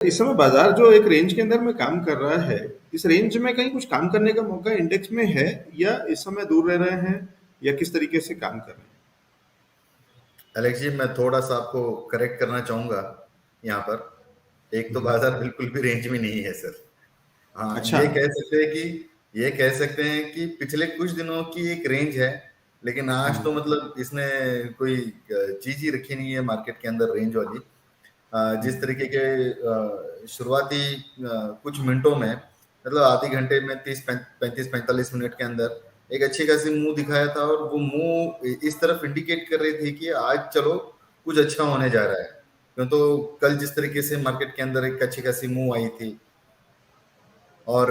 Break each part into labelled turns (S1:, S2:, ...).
S1: इस समय बाजार जो एक रेंज के अंदर में काम कर रहा है, इस रेंज में कहीं कुछ काम करने का मौका इंडेक्स में है, या इस समय दूर रह रहे हैं, या किस तरीके से काम कर रहे हैं?
S2: एलेक्स जी, मैं थोड़ा सा आपको करेक्ट करना चाहूंगा यहाँ पर। एक तो बाजार बिल्कुल भी रेंज में नहीं है सर। हाँ,
S1: अच्छा।
S2: ये कह सकते हैं कि पिछले कुछ दिनों की एक रेंज है, लेकिन आज तो मतलब इसने कोई चीज ही रखी नहीं है मार्केट के अंदर रेंज वाली। जिस तरीके के शुरुआती कुछ मिनटों में, मतलब आधे घंटे में 35-45 मिनट के अंदर एक अच्छी खासी मुंह दिखाया था, और वो मुंह इस तरफ इंडिकेट कर रही थी कि आज चलो कुछ अच्छा होने जा रहा है। क्यों तो कल जिस तरीके से मार्केट के अंदर एक अच्छी खासी मुंह आई थी, और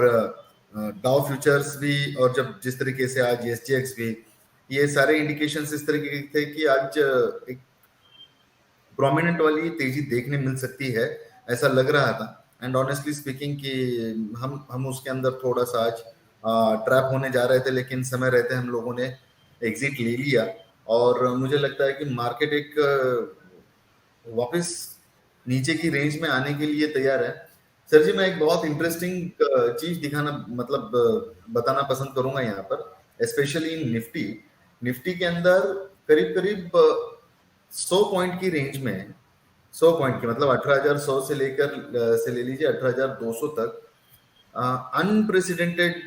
S2: डाउ फ्यूचर्स भी, और जब जिस तरीके से आज एसजीएक्स भी, ये सारे इंडिकेशंस इस तरीके के थे कि आज एक प्रोमिनेंट वाली तेजी देखने मिल सकती है, ऐसा लग रहा था। एंड ऑनेस्टली स्पीकिंग कि हम उसके अंदर थोड़ा सा आज ट्रैप होने जा रहे थे, लेकिन समय रहते हम लोगों ने एग्जिट ले लिया। और मुझे लगता है कि मार्केट एक वापस नीचे की रेंज में आने के लिए तैयार है। सर जी, मैं एक बहुत इंटरेस्टिंग चीज दिखाना, मतलब बताना पसंद करूंगा यहाँ पर, स्पेशली इन निफ्टी। निफ्टी के अंदर करीब करीब 100 पॉइंट की रेंज में, 100 पॉइंट की मतलब 18,100 से लेकर से ले लीजिए 18,200 तक अनप्रेसिडेंटेड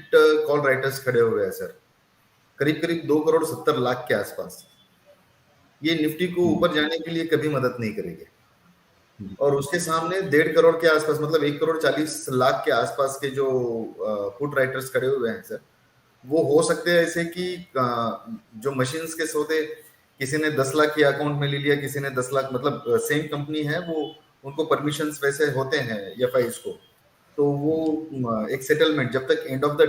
S2: कॉल राइटर्स खड़े हुए हैं सर। करीब करीब 2,70,00,000 के आसपास। ये निफ्टी को ऊपर जाने के लिए कभी मदद नहीं करेंगे। और उसके सामने 1.5 करोड़ के आसपास, मतलब 1,40,00,000 के आसपास के जो पुट राइटर्स खड़े हुए हैं सर, वो हो सकते हैं ऐसे कि जो मशीन्स के सौदे किसी ने 10 लाख के अकाउंट में ले लिया, किसी ने 10 लाख, मतलब सेम कंपनी है वो, उनको परमिशंस वैसे होते हैं एफआईज को। तो वो एक सेटलमेंट जब तक एंड ऑफ द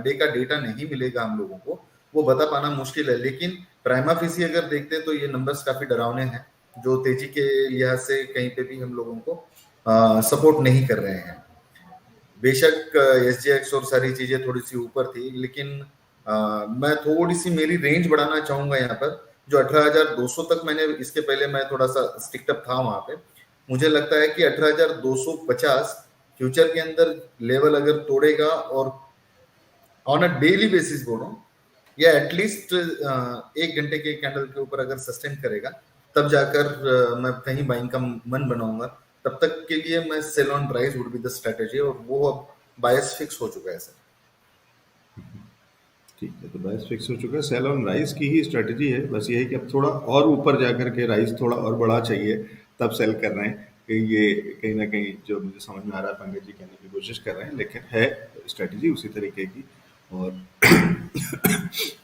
S2: डे का डेटा नहीं मिलेगा हम लोगों को, वो बता पाना मुश्किल है। लेकिन प्राइमा फेसी अगर देखते हैं तो ये नंबर्स काफी डरावने हैं, जो तेजी के लिहाज से कहीं पे भी हम लोगों को सपोर्ट नहीं कर रहे हैं। बेशक एसजीएक्स और सारी चीजें थोड़ी सी ऊपर थी, लेकिन मैं थोड़ी सी मेरी रेंज बढ़ाना चाहूंगा यहाँ पर। जो 18,200 तक मैंने, इसके पहले मैं थोड़ा सा स्टिक्ट अप था वहां पे। मुझे लगता है कि 18,250 फ्यूचर के अंदर लेवल अगर तोड़ेगा, और ऑन अ डेली बेसिस बोल रहा हूँ, या एटलीस्ट 1 घंटे के कैंडल के ऊपर अगर सस्टेन करेगा, तब जाकर मैं कहीं बाइंग का मन बनाऊंगा। तब तक के लिए मैं sell on rise would be the strategy, और वो अब बायस फिक्स हो चुका है सर।
S1: ठीक है, तो राइस फिक्स हो चुका है, सेल ऑन राइस की ही स्ट्रेटजी है। बस ये है कि अब थोड़ा और ऊपर जाकर के राइस थोड़ा और बड़ा चाहिए, तब सेल कर रहे हैं। कि ये कहीं ना कहीं जो मुझे समझ में आ रहा है, पंकज जी कहने की कोशिश कर रहे हैं, लेकिन है स्ट्रेटजी उसी तरीके की। और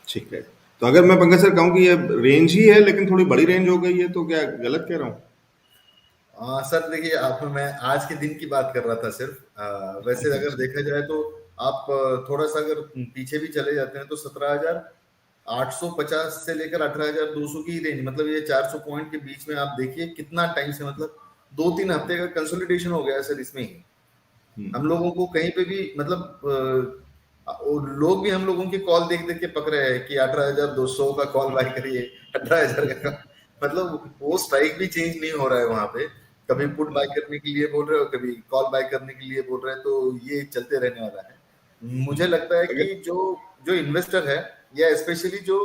S1: ठीक है। तो अगर मैं पंकज सर कहूँ कि ये रेंज ही है, लेकिन थोड़ी बड़ी रेंज हो गई है, तो क्या गलत कह रहा हूँ?
S2: सर देखिए, आप, मैं आज के दिन की बात कर रहा था सिर्फ। वैसे
S1: अच्छा
S2: अगर
S1: अच्छा।
S2: देखा जाए तो आप थोड़ा सा अगर पीछे भी चले जाते हैं तो 17,850 से लेकर 18,200 की रेंज, मतलब ये 400 पॉइंट के बीच में आप देखिए कितना टाइम से, मतलब 2-3 हफ्ते का कंसोलिडेशन हो गया है सर इसमें ही। हम लोगों को कहीं पे भी, मतलब लोग भी हम लोगों की कॉल देख देख के पक रहे हैं कि 18,200 का कॉल बाय करिए, 18,000 का। मतलब वो स्ट्राइक भी चेंज नहीं हो रहा है वहां पे। कभी पुट बाय करने के लिए बोल रहे हो, कभी कॉल बाय करने के लिए बोल रहे हैं, तो ये चलते रहने वाला है। मुझे लगता है
S1: अगर
S2: कि जो जो इन्वेस्टर है, या स्पेशली जो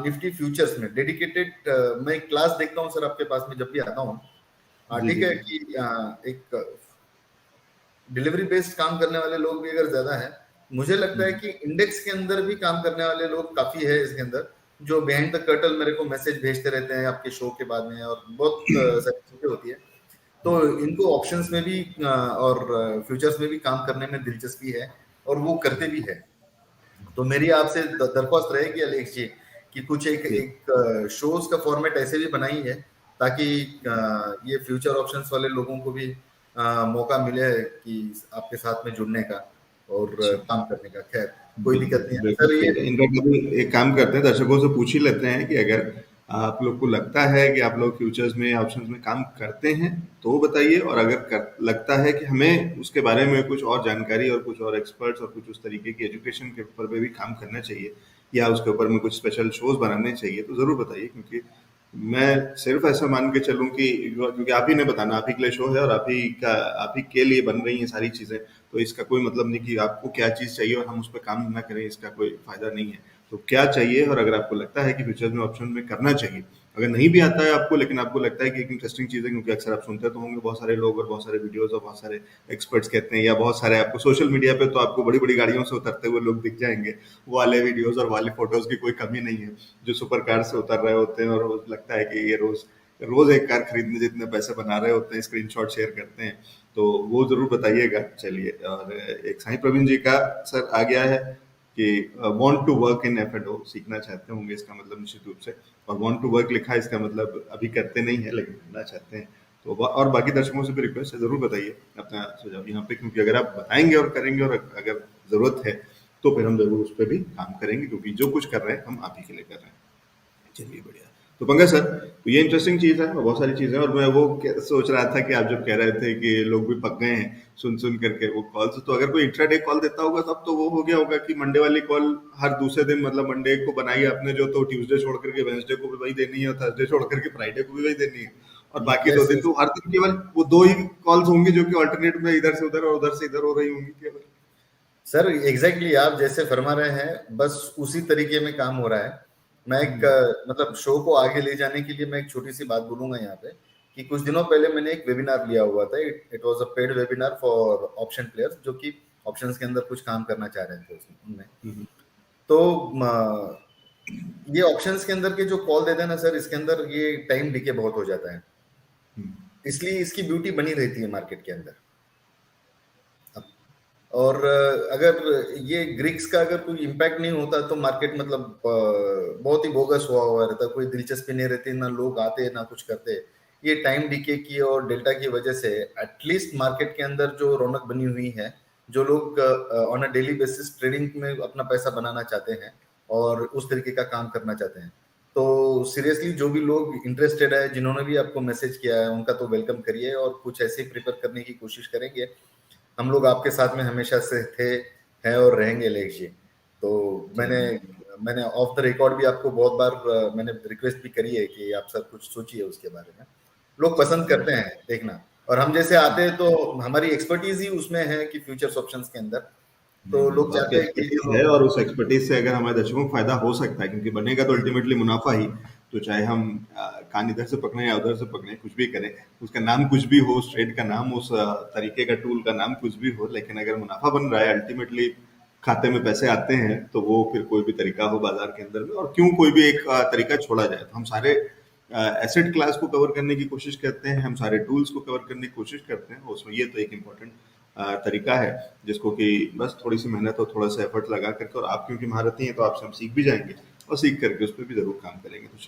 S2: निफ्टी फ्यूचर्स में डेडिकेटेड, मैं एक क्लास देखता हूँ सर आपके पास में जब भी आता हूँ।
S1: जी
S2: ठीक
S1: जी
S2: है
S1: जी।
S2: कि एक डिलीवरी बेस्ड काम करने वाले लोग भी अगर ज्यादा है, मुझे लगता है कि इंडेक्स के अंदर भी काम करने वाले लोग काफी है इसके अंदर, जो बिहाइंड द कर्टल मेरे को मैसेज भेजते रहते हैं आपके शो के बाद में, और बहुत सारी चीजें होती है। तो इनको ऑप्शंस में भी और फ्यूचर्स में भी काम करने में दिलचस्पी है, और वो करते भी है। तो मेरी आपसे दरख्वास्त रहेगी अलेक्स जी, कि कुछ एक
S1: जी।
S2: एक शोज का फॉर्मेट ऐसे भी बनाई है, ताकि ये फ्यूचर ऑप्शंस वाले लोगों को भी मौका मिले कि आपके साथ में जुड़ने का और काम करने का। खैर, कोई
S1: बिल्कुल,
S2: दिक्कत नहीं है
S1: बिल्कुल
S2: सर।
S1: सही
S2: ये
S1: है। इनफैक्ट अभी एक काम करते हैं, दर्शकों से पूछ ही लेते हैं कि अगर आप लोग को लगता है कि आप लोग फ्यूचर्स में, ऑप्शंस में काम करते हैं, तो बताइए। और अगर लगता है कि हमें उसके बारे में कुछ और जानकारी और कुछ और एक्सपर्ट्स और कुछ उस तरीके की एजुकेशन के ऊपर पे भी काम करना चाहिए, या उसके ऊपर में कुछ स्पेशल शोज बनाने चाहिए, तो ज़रूर बताइए। क्योंकि मैं सिर्फ ऐसा मान के चलूं कि क्योंकि आप ही ने बताना, आप ही के लिए शो है और आप ही के लिए बन रही हैं सारी चीजें, तो इसका कोई मतलब नहीं कि आपको क्या चीज चाहिए और हम उस पर काम ना करें, इसका कोई फायदा नहीं है। तो क्या चाहिए, और अगर आपको लगता है कि फ्यूचर में ऑप्शन में करना चाहिए, अगर नहीं भी आता है आपको लेकिन आपको लगता है कि एक इंटरेस्टिंग चीज़ है, क्योंकि अक्सर आप सुनते तो होंगे बहुत सारे लोग और बहुत सारे वीडियोस और बहुत सारे एक्सपर्ट्स कहते हैं, या बहुत सारे आपको सोशल मीडिया पे तो आपको बड़ी बड़ी गाड़ियों से उतरते हुए लोग दिख जाएंगे, वो वाले वीडियोस और वाले फोटोज की कोई कमी नहीं है, जो सुपर कार से उतर रहे होते हैं और लगता है कि ये रोज रोज एक कार खरीदने जितने पैसे बना रहे होते हैं, स्क्रीनशॉट शेयर करते हैं, तो वो जरूर बताइएगा। चलिए, और एक साईं प्रवीण जी का सर आ गया है कि want to work in F सीखना चाहते होंगे, इसका मतलब निश्चित रूप से, और वांट टू वर्क लिखा है, इसका मतलब अभी करते नहीं है लेकिन करना चाहते हैं। तो और बाकी दर्शकों से भी रिक्वेस्ट है, जरूर बताइए अपना सुझाव यहाँ पे, क्योंकि अगर आप बताएंगे और करेंगे और अगर जरूरत है तो फिर हम जरूर उस पर भी काम करेंगे, क्योंकि जो कुछ कर रहे हैं हम आप ही के लिए कर रहे हैं। चलिए, बढ़िया। तो पंकज सर, तो ये इंटरेस्टिंग चीज है और बहुत सारी चीजें, और मैं वो सोच रहा था कि आप जब कह रहे थे कि लोग भी पक गए हैं सुन सुन करके वो कॉल्स, तो अगर कोई इंट्राडे कॉल देता होगा तब तो वो हो गया होगा कि मंडे वाली कॉल हर दूसरे दिन, मतलब मंडे को बनाई आपने जो, तो ट्यूसडे छोड़ करके वेंसडे को भी वही देनी है और थर्सडे छोड़ करके फ्राइडे को भी वही देनी है, और बाकी दो
S2: यस
S1: दिन
S2: यस
S1: तो हर दिन केवल वो दो ही कॉल्स होंगी जो कि ऑल्टरनेट में इधर से उधर और उधर से इधर हो रही होंगी केवल।
S2: सर, एग्जैक्टली आप जैसे फरमा रहे हैं बस उसी तरीके में काम हो रहा है। मैं एक मतलब शो को आगे ले जाने के लिए मैं एक छोटी सी बात बोलूंगा यहाँ पे, कि कुछ दिनों पहले मैंने एक वेबिनार लिया हुआ था। It was a paid webinar for option players, जो कि ऑप्शंस के अंदर कुछ काम करना चाह रहे थे उनमें।
S1: हम्म,
S2: तो ये ऑप्शंस के अंदर के जो कॉल देते हैं ना सर, इसके अंदर ये टाइम डिके बहुत हो जाता है,
S1: हम्म,
S2: इसलिए इसकी ब्यूटी बनी रहती है मार्केट के अंदर। और अगर ये ग्रीक्स का अगर कोई इम्पैक्ट नहीं होता तो मार्केट मतलब बहुत ही बोगस हुआ रहता, कोई दिलचस्पी नहीं रहती, ना लोग आते ना कुछ करते। ये टाइम डीके की और डेल्टा की वजह से एटलीस्ट मार्केट के अंदर जो रौनक बनी हुई है, जो लोग on a daily basis trading में अपना पैसा बनाना चाहते हैं और उस तरीके का काम करना चाहते हैं, तो सीरियसली जो भी लोग इंटरेस्टेड है, जिन्होंने भी आपको मैसेज किया है, उनका तो वेलकम करिए और कुछ ऐसे ही प्रिपेयर करने की कोशिश करेंगे। हम लोग आपके साथ में हमेशा से थे, हैं और रहेंगे लेखजी। तो मैंने
S1: चलिए।
S2: मैंने ऑफ द रिकॉर्ड भी आपको बहुत बार मैंने रिक्वेस्ट भी करी है कि आप सर कुछ सोचिए उसके बारे में। लोग पसंद करते हैं देखना, और हम जैसे आते हैं तो हमारी एक्सपर्टीज ही उसमें है कि फ्यूचर्स ऑप्शंस के अंदर, तो लोग
S1: आपकी
S2: चाहते हैं कि
S1: एक्सपर्टीज
S2: जो
S1: है और उस एक्सपर्टीज से अगर हमारे दर्शकों को फायदा हो सकता है, क्योंकि बनेगा तो अल्टीमेटली मुनाफा ही, तो चाहे हम कान इधर से पकड़े या उधर से पकड़े, कुछ भी करें, उसका नाम कुछ भी हो, उस ट्रेड का नाम, उस तरीके का टूल का नाम कुछ भी हो, लेकिन अगर मुनाफा बन रहा है, अल्टीमेटली खाते में पैसे आते हैं, तो वो फिर कोई भी तरीका हो बाजार के अंदर में, और क्यों कोई भी एक तरीका छोड़ा जाए, तो हम सारे एसेट क्लास को कवर करने की कोशिश करते हैं, हम सारे टूल्स को कवर करने की कोशिश करते हैं, उसमें ये तो एक इम्पोर्टेंट तरीका है, जिसको कि बस थोड़ी सी मेहनत और थोड़ा सा एफर्ट लगा करके, और आप क्योंकि महारती हैं तो आपसे हम सीख भी जाएंगे और सीख करके उस पर भी जरूर काम करेंगे। तो